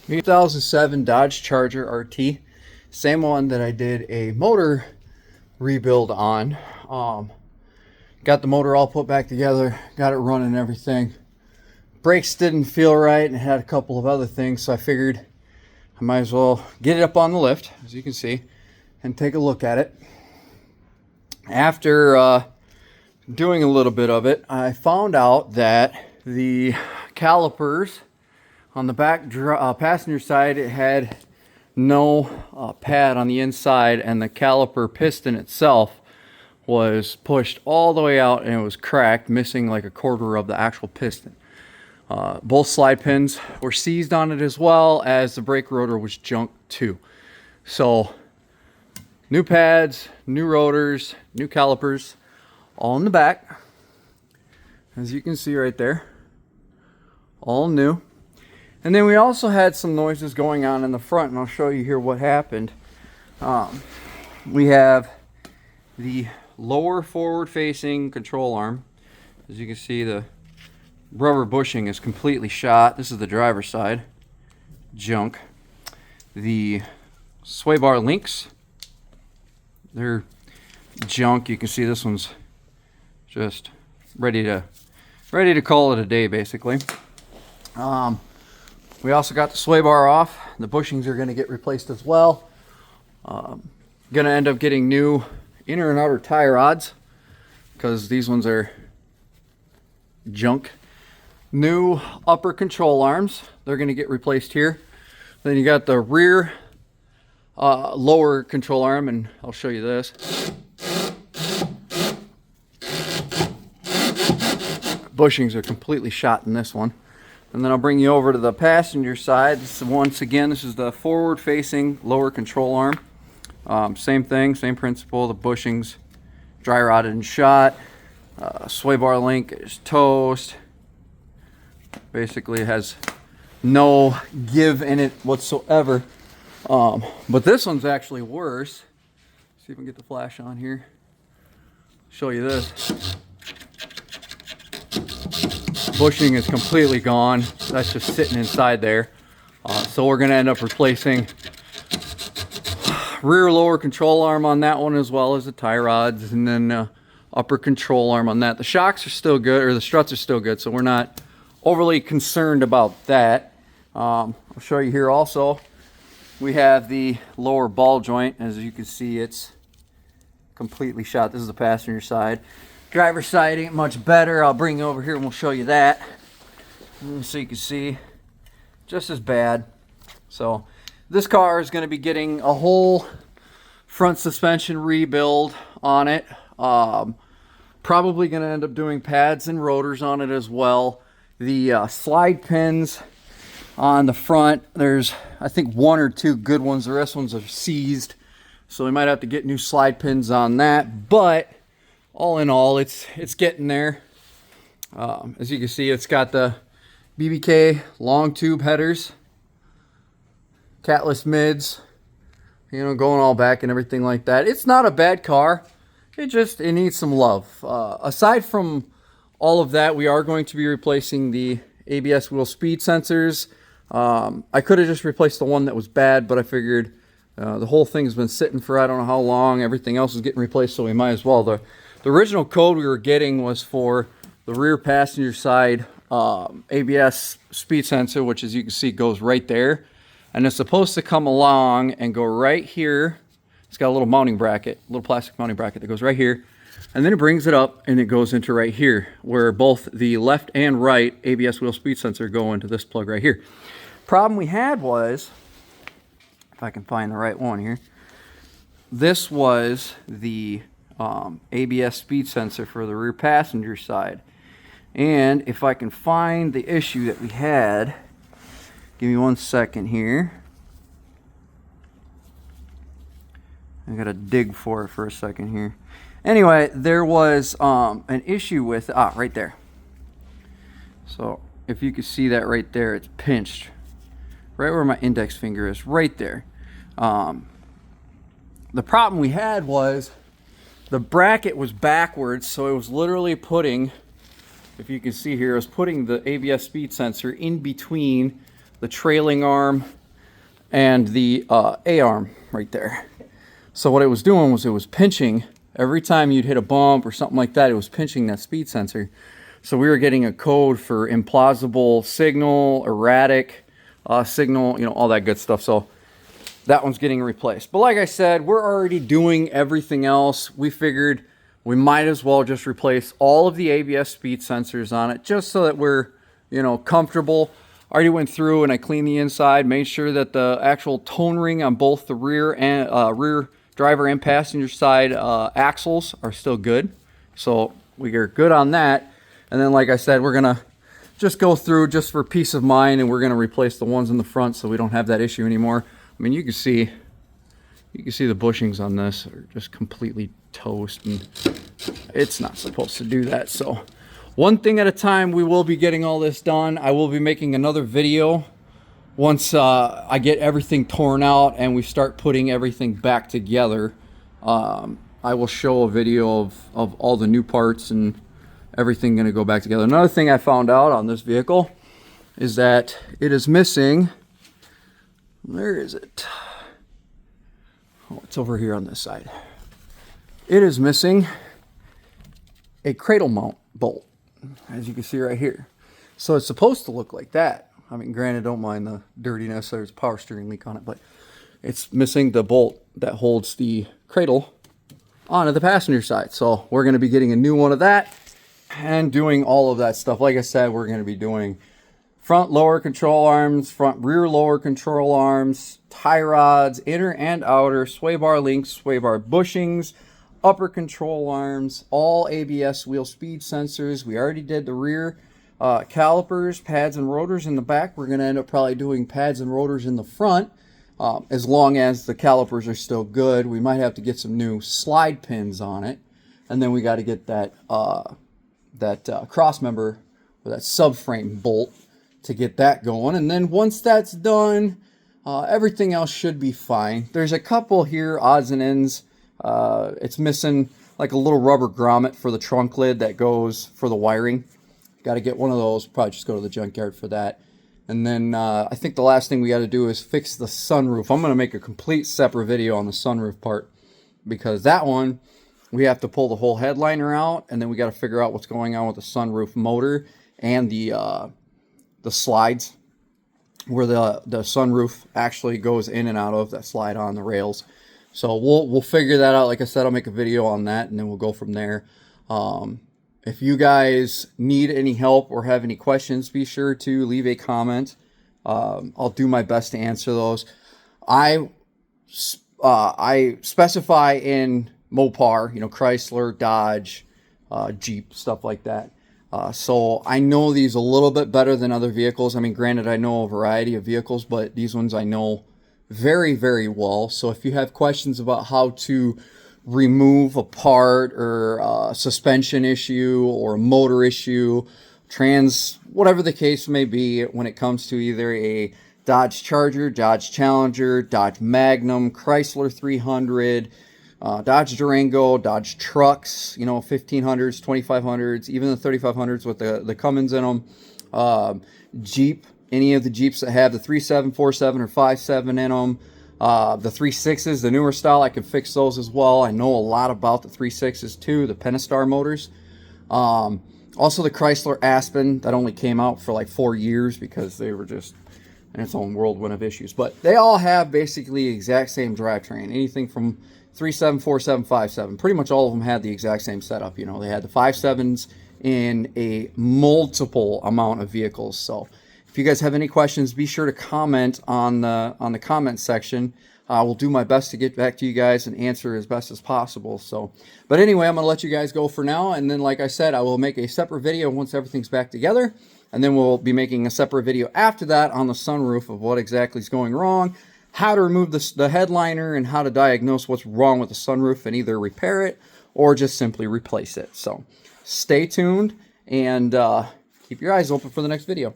2007 Dodge Charger RT, same one that I did a motor rebuild on. Got the motor all put back together, got it running and everything. Brakes didn't feel right and had a couple of other things, so I figured I might as well get it up on the lift, as you can see, and take a look at it. After doing a little bit of it, I found out that the calipers on the back passenger side, it had no pad on the inside, and the caliper piston itself was pushed all the way out and it was cracked, missing like a quarter of the actual piston. Both slide pins were seized on it, as well as the brake rotor was junk too. So new pads, new rotors, new calipers, all in the back, as you can see right there, all new. And then we also had some noises going on in the front, and I'll show you here what happened. We have the lower forward facing control arm. As you can see, the rubber bushing is completely shot. This is the driver's side, junk. The sway bar links, they're junk. You can see this one's just ready to call it a day, basically. We also got the sway bar off. The bushings are going to get replaced as well. Going to end up getting new inner and outer tie rods, because these ones are junk. New upper control arms, they're going to get replaced here. Then you got the rear lower control arm, and I'll show you this. Bushings are completely shot in this one. And then I'll bring you over to the passenger side. Once again, this is the forward facing lower control arm. Same thing, same principle. The bushings dry rotted and shot. Sway bar link is toast. Basically, it has no give in it whatsoever. But this one's actually worse. See if we can get the flash on here. Show you this. Bushing is completely gone. That's just sitting inside there. So we're going to end up replacing rear lower control arm on that one, as well as the tie rods, and then upper control arm on that. The shocks are still good, or the struts are still good, so we're not overly concerned about that. I'll show you here also. We have the lower ball joint. As you can see, it's completely shot. This is the passenger side. Driver's side ain't much better. I'll bring you over here and we'll show you that. So you can see, just as bad. So this car is going to be getting a whole front suspension rebuild on it. Probably going to end up doing pads and rotors on it as well. The slide pins on the front, there's I think one or two good ones. The rest ones are seized, so we might have to get new slide pins on that. But all in all, it's getting there. As you can see, it's got the BBK long tube headers, catless mids, going all back and everything like that. It's not a bad car. It needs some love. Aside from all of that, we are going to be replacing the ABS wheel speed sensors. I could have just replaced the one that was bad, but I figured the whole thing's been sitting for I don't know how long. Everything else is getting replaced, so we might as well. The original code we were getting was for the rear passenger side ABS speed sensor, which, as you can see, goes right there. And it's supposed to come along and go right here. It's got a little mounting bracket, a little plastic mounting bracket that goes right here. And then it brings it up and it goes into right here, where both the left and right ABS wheel speed sensor go into this plug right here. Problem we had was, if I can find the right one here, this was the ABS speed sensor for the rear passenger side. And if I can find the issue that we had, give me 1 second here. I gotta dig for it for a second here. Anyway, there was an issue with right there. So if you can see that right there, it's pinched right where my index finger is, right there. The problem we had was the bracket was backwards, so it was literally putting, if you can see here, it was putting the ABS speed sensor in between the trailing arm and the A-arm right there. So what it was doing was it was pinching every time you'd hit a bump or something like that. It was pinching that speed sensor. So we were getting a code for implausible signal, erratic signal, you know, all that good stuff. So that one's getting replaced. But like I said, we're already doing everything else. We figured we might as well just replace all of the ABS speed sensors on it, just so that we're, you know, comfortable. I already went through and I cleaned the inside, made sure that the actual tone ring on both the rear and rear driver and passenger side axles are still good. So we are good on that. And then, like I said, we're gonna just go through just for peace of mind, and we're gonna replace the ones in the front so we don't have that issue anymore. I mean, you can see the bushings on this are just completely toast, and it's not supposed to do that. So one thing at a time, we will be getting all this done. I will be making another video once I get everything torn out and we start putting everything back together. I will show a video of all the new parts and everything going to go back together. Another thing I found out on this vehicle is that it is missing. Where is it? Oh, it's over here on this side. It is missing a cradle mount bolt, as you can see right here. So it's supposed to look like that. I mean, granted, don't mind the dirtiness. There's a power steering leak on it, but it's missing the bolt that holds the cradle onto the passenger side. So we're going to be getting a new one of that and doing all of that stuff. Like I said, we're going to be doing front lower control arms, front rear lower control arms, tie rods, inner and outer, sway bar links, sway bar bushings, upper control arms, all ABS wheel speed sensors. We already did the rear calipers, pads and rotors in the back. We're going to end up probably doing pads and rotors in the front, as long as the calipers are still good. We might have to get some new slide pins on it, and then we got to get that cross member or that subframe bolt to get that going. And then once that's done, everything else should be fine. There's a couple here odds and ends. It's missing like a little rubber grommet for the trunk lid that goes for the wiring. Got to get one of those. Probably just go to the junkyard for that. And then I think the last thing we got to do is fix the sunroof. I'm going to make a complete separate video on the sunroof part, because that one we have to pull the whole headliner out, and then we got to figure out what's going on with the sunroof motor and the slides where the sunroof actually goes in and out of, that slide on the rails. So we'll figure that out. Like I said, I'll make a video on that, and then we'll go from there. If you guys need any help or have any questions, be sure to leave a comment. I'll do my best to answer those. I specify in Mopar, you know, Chrysler, Dodge, Jeep, stuff like that. So I know these a little bit better than other vehicles. I mean, granted, I know a variety of vehicles, but these ones I know very, very well. So if you have questions about how to remove a part or a suspension issue or a motor issue, whatever the case may be, when it comes to either a Dodge Charger, Dodge Challenger, Dodge Magnum, Chrysler 300, Dodge Durango, Dodge trucks, you know, 1500s, 2500s, even the 3500s with the Cummins in them, Jeep, any of the Jeeps that have the 3.7, 4.7, or 5.7 in them, the 3.6s, the newer style, I can fix those as well. I know a lot about the 3.6s too, the Pentastar motors. Also the Chrysler Aspen, that only came out for like 4 years because they were just in its own whirlwind of issues. But they all have basically the exact same drivetrain, anything from 3.7, 4.7, 5.7. Pretty much all of them had the exact same setup. You know, they had the 5.7s in a multiple amount of vehicles. So if you guys have any questions, be sure to comment on the comment section. I will do my best to get back to you guys and answer as best as possible. So, but anyway, I'm going to let you guys go for now. And then, like I said, I will make a separate video once everything's back together. And then we'll be making a separate video after that on the sunroof of what exactly is going wrong, how to remove the headliner, and how to diagnose what's wrong with the sunroof and either repair it or just simply replace it. So stay tuned and keep your eyes open for the next video.